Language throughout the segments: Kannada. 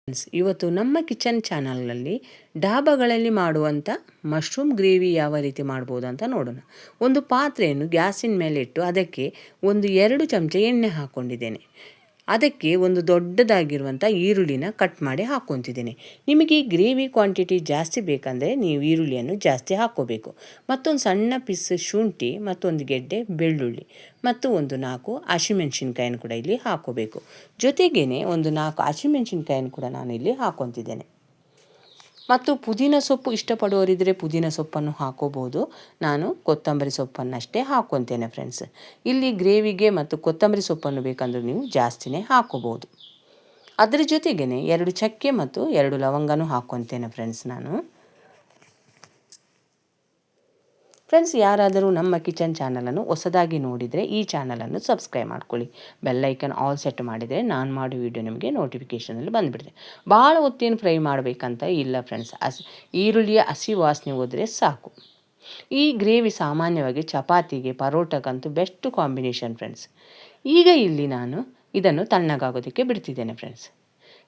ಇವತ್ತು ನಮ್ಮ ಕಿಚನ್ ಚಾನಲ್ನಲ್ಲಿ ಡಾಬಾಗಳಲ್ಲಿ ಮಾಡುವಂಥ ಮಶ್ರೂಮ್ ಗ್ರೇವಿ ಯಾವ ರೀತಿ ಮಾಡ್ಬೋದು ಅಂತ ನೋಡೋಣ. ಒಂದು ಪಾತ್ರೆಯನ್ನು ಗ್ಯಾಸಿನ ಮೇಲೆ ಇಟ್ಟು ಅದಕ್ಕೆ 2 ಚಮಚ ಎಣ್ಣೆ ಹಾಕ್ಕೊಂಡಿದ್ದೇನೆ. ಅದಕ್ಕೆ ಒಂದು ದೊಡ್ಡದಾಗಿರುವಂಥ ಈರುಳ್ಳಿನ ಕಟ್ ಮಾಡಿ ಹಾಕ್ಕೊತಿದ್ದೇನೆ. ನಿಮಗೆ ಈ ಗ್ರೇವಿ ಕ್ವಾಂಟಿಟಿ ಜಾಸ್ತಿ ಬೇಕಂದರೆ ನೀವು ಈರುಳ್ಳಿಯನ್ನು ಜಾಸ್ತಿ ಹಾಕ್ಕೋಬೇಕು. ಮತ್ತೊಂದು ಸಣ್ಣ ಪೀಸ್ ಶುಂಠಿ, ಮತ್ತೊಂದು ಗೆಡ್ಡೆ ಬೆಳ್ಳುಳ್ಳಿ ಮತ್ತು 4 ಹಸಿಮೆಣಸಿನ್ಕಾಯನ್ನು ಕೂಡ ಇಲ್ಲಿ ಹಾಕ್ಕೋಬೇಕು. ಜೊತೆಗೇ 4 ಹಸಿಮೆಣಸಿನ್ಕಾಯನ್ನು ಕೂಡ ನಾನು ಇಲ್ಲಿ ಹಾಕ್ಕೊತಿದ್ದೇನೆ. ಮತ್ತು ಪುದೀನ ಸೊಪ್ಪು ಇಷ್ಟಪಡುವವರಿದ್ದರೆ ಪುದೀನ ಸೊಪ್ಪನ್ನು ಹಾಕೋಬೋದು. ನಾನು ಕೊತ್ತಂಬರಿ ಸೊಪ್ಪನ್ನಷ್ಟೇ ಹಾಕ್ಕೊತೇನೆ ಫ್ರೆಂಡ್ಸ್. ಇಲ್ಲಿ ಗ್ರೇವಿಗೆ ಮತ್ತು ಕೊತ್ತಂಬರಿ ಸೊಪ್ಪನ್ನು ಬೇಕಂದ್ರೆ ನೀವು ಜಾಸ್ತಿನೇ ಹಾಕೋಬೋದು. ಅದರ ಜೊತೆಗೇ 2 ಚಕ್ಕೆ ಮತ್ತು 2 ಲವಂಗನೂ ಹಾಕ್ಕೊತೇನೆ ಫ್ರೆಂಡ್ಸ್ ನಾನು. ಫ್ರೆಂಡ್ಸ್, ಯಾರಾದರೂ ನಮ್ಮ ಕಿಚನ್ ಚಾನಲನ್ನು ಹೊಸದಾಗಿ ನೋಡಿದರೆ ಈ ಚಾನಲನ್ನು ಸಬ್ಸ್ಕ್ರೈಬ್ ಮಾಡ್ಕೊಳ್ಳಿ. ಬೆಲ್ಲೈಕನ್ ಆಲ್ ಸೆಟ್ ಮಾಡಿದರೆ ನಾನು ಮಾಡೋ ವಿಡಿಯೋ ನಿಮಗೆ ನೋಟಿಫಿಕೇಷನಲ್ಲಿ ಬಂದುಬಿಡುತ್ತೆ. ಭಾಳ ಹೊತ್ತೇನು ಫ್ರೈ ಮಾಡಬೇಕಂತ ಇಲ್ಲ ಫ್ರೆಂಡ್ಸ್. ಈರುಳ್ಳಿಯ ಹಸಿ ವಾಸನೆ ಹೋದರೆ ಸಾಕು. ಈ ಗ್ರೇವಿ ಸಾಮಾನ್ಯವಾಗಿ ಚಪಾತಿಗೆ, ಪರೋಟಕ್ಕಂತೂ ಬೆಸ್ಟ್ ಕಾಂಬಿನೇಷನ್ ಫ್ರೆಂಡ್ಸ್. ಈಗ ಇಲ್ಲಿ ನಾನು ಇದನ್ನು ತಣ್ಣಗಾಗೋದಕ್ಕೆ ಬಿಡ್ತಿದ್ದೇನೆ ಫ್ರೆಂಡ್ಸ್.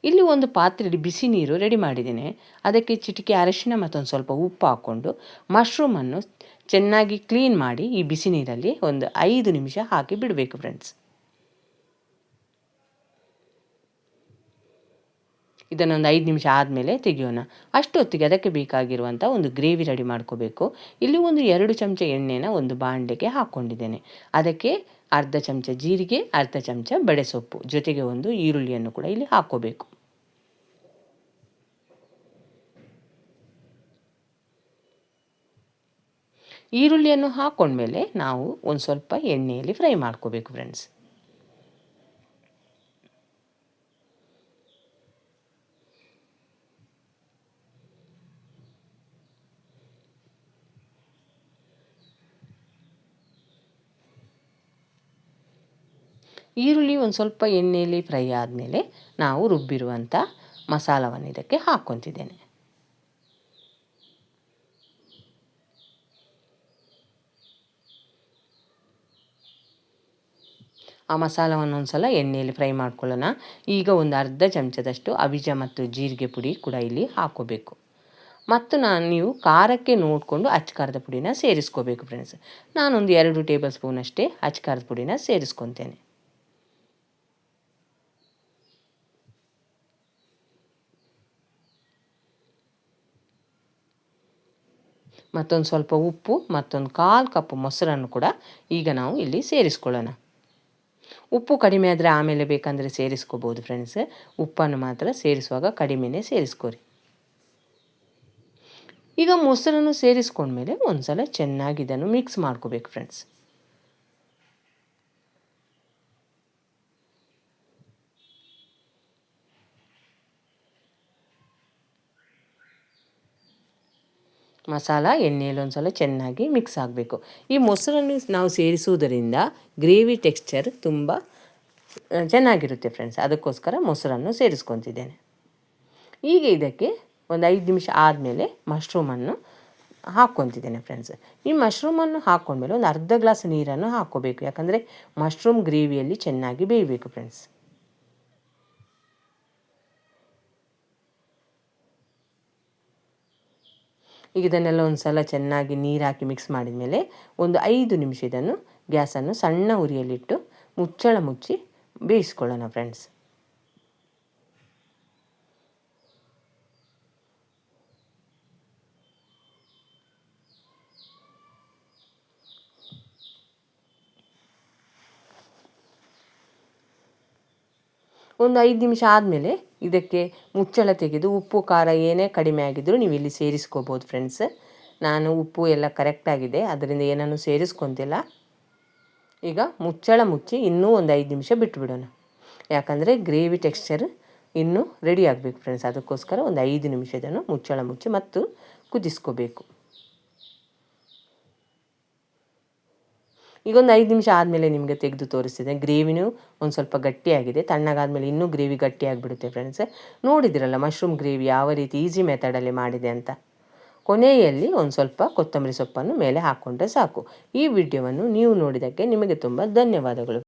ಇಲ್ಲಿ ಒಂದು ಪಾತ್ರೆಯಲ್ಲಿ ಬಿಸಿ ನೀರು ರೆಡಿ ಮಾಡಿದ್ದೇನೆ. ಅದಕ್ಕೆ ಚಿಟಿಕೆ ಅರಿಶಿನ ಮತ್ತೊಂದು ಸ್ವಲ್ಪ ಉಪ್ಪು ಹಾಕ್ಕೊಂಡು ಮಶ್ರೂಮನ್ನು ಚೆನ್ನಾಗಿ ಕ್ಲೀನ್ ಮಾಡಿ ಈ ಬಿಸಿ ನೀರಲ್ಲಿ 5 ನಿಮಿಷ ಹಾಕಿ ಬಿಡಬೇಕು ಫ್ರೆಂಡ್ಸ್. ಇದನ್ನೊಂದು 5 ನಿಮಿಷ ಆದಮೇಲೆ ತೆಗೆಯೋಣ. ಅಷ್ಟೊತ್ತಿಗೆ ಅದಕ್ಕೆ ಬೇಕಾಗಿರುವಂಥ ಒಂದು ಗ್ರೇವಿ ರೆಡಿ ಮಾಡ್ಕೋಬೇಕು. ಇಲ್ಲಿ 2 ಚಮಚ ಎಣ್ಣೆನ ಒಂದು ಬಾಣಲೆಗೆ ಹಾಕ್ಕೊಂಡಿದ್ದೇನೆ. ಅದಕ್ಕೆ ಅರ್ಧ ಚಮಚ ಜೀರಿಗೆ, ಅರ್ಧ ಚಮಚ ಬಡೆಸೊಪ್ಪು, ಜೊತೆಗೆ 1 ಈರುಳ್ಳಿಯನ್ನು ಕೂಡ ಇಲ್ಲಿ ಹಾಕ್ಕೋಬೇಕು. ಈರುಳ್ಳಿಯನ್ನು ಹಾಕ್ಕೊಂಡ್ಮೇಲೆ ನಾವು ಒಂದು ಸ್ವಲ್ಪ ಎಣ್ಣೆಯಲ್ಲಿ ಫ್ರೈ ಮಾಡ್ಕೋಬೇಕು ಫ್ರೆಂಡ್ಸ್. ಈರುಳ್ಳಿ ಒಂದು ಸ್ವಲ್ಪ ಎಣ್ಣೆಯಲ್ಲಿ ಫ್ರೈ ಆದಮೇಲೆ ನಾವು ರುಬ್ಬಿರುವಂಥ ಮಸಾಲವನ್ನು ಇದಕ್ಕೆ ಹಾಕ್ಕೊತಿದ್ದೇನೆ. ಆ ಮಸಾಲವನ್ನು ಒಂದು ಸಲ ಎಣ್ಣೆಯಲ್ಲಿ ಫ್ರೈ ಮಾಡ್ಕೊಳ್ಳೋಣ. ಈಗ ಒಂದು ಅರ್ಧ ಚಮಚದಷ್ಟು ಅವಿಜ ಮತ್ತು ಜೀರಿಗೆ ಪುಡಿ ಕೂಡ ಇಲ್ಲಿ ಹಾಕ್ಕೋಬೇಕು. ಮತ್ತು ನೀವು ಖಾರಕ್ಕೆ ನೋಡಿಕೊಂಡು ಅಚ್ಚಕಾರದ ಪುಡಿನ ಸೇರಿಸ್ಕೋಬೇಕು ಫ್ರೆಂಡ್ಸ್. ನಾನೊಂದು 2 ಟೇಬಲ್ ಸ್ಪೂನ್ ಅಷ್ಟೇ ಅಚ್ಚಕಾರದ ಪುಡಿನ ಸೇರಿಸ್ಕೊತೇನೆ. ಮತ್ತೊಂದು ಸ್ವಲ್ಪ ಉಪ್ಪು, ಮತ್ತೊಂದು 1/4 ಕಪ್ ಮೊಸರನ್ನು ಕೂಡ ಈಗ ನಾವು ಇಲ್ಲಿ ಸೇರಿಸ್ಕೊಳ್ಳೋಣ. ಉಪ್ಪು ಕಡಿಮೆ ಆದರೆ ಆಮೇಲೆ ಬೇಕಂದರೆ ಸೇರಿಸ್ಕೋಬೋದು ಫ್ರೆಂಡ್ಸ್. ಉಪ್ಪನ್ನು ಮಾತ್ರ ಸೇರಿಸುವಾಗ ಕಡಿಮೆನೇ ಸೇರಿಸ್ಕೊರಿ. ಈಗ ಮೊಸರನ್ನು ಸೇರಿಸ್ಕೊಂಡ್ಮೇಲೆ ಒಂದು ಸಲ ಚೆನ್ನಾಗಿ ಇದನ್ನು ಮಿಕ್ಸ್ ಮಾಡ್ಕೋಬೇಕು ಫ್ರೆಂಡ್ಸ್. ಮಸಾಲ ಎಣ್ಣೆಯಲ್ಲಿ ಒಂದು ಸಲ ಚೆನ್ನಾಗಿ ಮಿಕ್ಸ್ ಆಗಬೇಕು. ಈ ಮೊಸರನ್ನು ನಾವು ಸೇರಿಸುವುದರಿಂದ ಗ್ರೇವಿ ಟೆಕ್ಸ್ಚರ್ ತುಂಬ ಚೆನ್ನಾಗಿರುತ್ತೆ ಫ್ರೆಂಡ್ಸ್. ಅದಕ್ಕೋಸ್ಕರ ಮೊಸರನ್ನು ಸೇರಿಸ್ಕೊತಿದ್ದೇನೆ. ಈಗ ಇದಕ್ಕೆ ಒಂದು 5 ನಿಮಿಷ ಆದಮೇಲೆ ಮಶ್ರೂಮನ್ನು ಹಾಕ್ಕೊತಿದ್ದೇನೆ ಫ್ರೆಂಡ್ಸ್. ಈ ಮಶ್ರೂಮನ್ನು ಹಾಕ್ಕೊಂಡ್ಮೇಲೆ ಒಂದು ಅರ್ಧ ಗ್ಲಾಸ್ ನೀರನ್ನು ಹಾಕ್ಕೋಬೇಕು. ಯಾಕಂದರೆ ಮಶ್ರೂಮ್ ಗ್ರೇವಿಯಲ್ಲಿ ಚೆನ್ನಾಗಿ ಬೇಯಬೇಕು ಫ್ರೆಂಡ್ಸ್. ಈಗ ಇದನ್ನೆಲ್ಲ ಒಂದು ಸಲ ಚೆನ್ನಾಗಿ ನೀರು ಹಾಕಿ ಮಿಕ್ಸ್ ಮಾಡಿದ ಮೇಲೆ ಒಂದು 5 ನಿಮಿಷ ಇದನ್ನು ಗ್ಯಾಸನ್ನು ಸಣ್ಣ ಉರಿಯಲ್ಲಿಟ್ಟು ಮುಚ್ಚಳ ಮುಚ್ಚಿ ಬೇಯಿಸ್ಕೊಳ್ಳೋಣ ಫ್ರೆಂಡ್ಸ್. ಒಂದು 5 ನಿಮಿಷ ಆದಮೇಲೆ ಇದಕ್ಕೆ ಮುಚ್ಚಳ ತೆಗೆದು ಉಪ್ಪು ಖಾರ ಏನೇ ಕಡಿಮೆ ಆಗಿದ್ದರೂ ನೀವು ಇಲ್ಲಿ ಸೇರಿಸ್ಕೋಬೋದು ಫ್ರೆಂಡ್ಸ್. ನಾನು ಉಪ್ಪು ಎಲ್ಲ ಕರೆಕ್ಟಾಗಿದೆ, ಅದರಿಂದ ಏನನ್ನು ಸೇರಿಸ್ಕೊತಿಲ್ಲ. ಈಗ ಮುಚ್ಚಳ ಮುಚ್ಚಿ ಇನ್ನೂ ಒಂದು 5 ನಿಮಿಷ ಬಿಟ್ಟುಬಿಡೋಣ. ಯಾಕಂದರೆ ಗ್ರೇವಿ ಟೆಕ್ಸ್ಚರ್ ಇನ್ನೂ ರೆಡಿ ಆಗಬೇಕು ಫ್ರೆಂಡ್ಸ್. ಅದಕ್ಕೋಸ್ಕರ ಒಂದು 5 ನಿಮಿಷ ಇದನ್ನು ಮುಚ್ಚಳ ಮುಚ್ಚಿ ಮತ್ತು ಕುದಿಸ್ಕೋಬೇಕು. ಈಗ ಒಂದು 5 ನಿಮಿಷ ಆದಮೇಲೆ ನಿಮಗೆ ತೆಗೆದು ತೋರಿಸ್ತಿದೆ. ಗ್ರೇವಿನೂ ಒಂದು ಸ್ವಲ್ಪ ಗಟ್ಟಿಯಾಗಿದೆ. ತಣ್ಣಗಾದಮೇಲೆ ಇನ್ನೂ ಗ್ರೇವಿ ಗಟ್ಟಿಯಾಗಿಬಿಡುತ್ತೆ ಫ್ರೆಂಡ್ಸ್. ನೋಡಿದಿರಲ್ಲ ಮಶ್ರೂಮ್ ಗ್ರೇವಿ ಯಾವ ರೀತಿ ಈಸಿ ಮೆಥಡಲ್ಲಿ ಮಾಡಿದೆ ಅಂತ. ಕೊನೆಯಲ್ಲಿ ಒಂದು ಸ್ವಲ್ಪ ಕೊತ್ತಂಬರಿ ಸೊಪ್ಪನ್ನು ಮೇಲೆ ಹಾಕ್ಕೊಂಡ್ರೆ ಸಾಕು. ಈ ವಿಡಿಯೋವನ್ನು ನೀವು ನೋಡಿದ್ದಕ್ಕೆ ನಿಮಗೆ ತುಂಬ ಧನ್ಯವಾದಗಳು.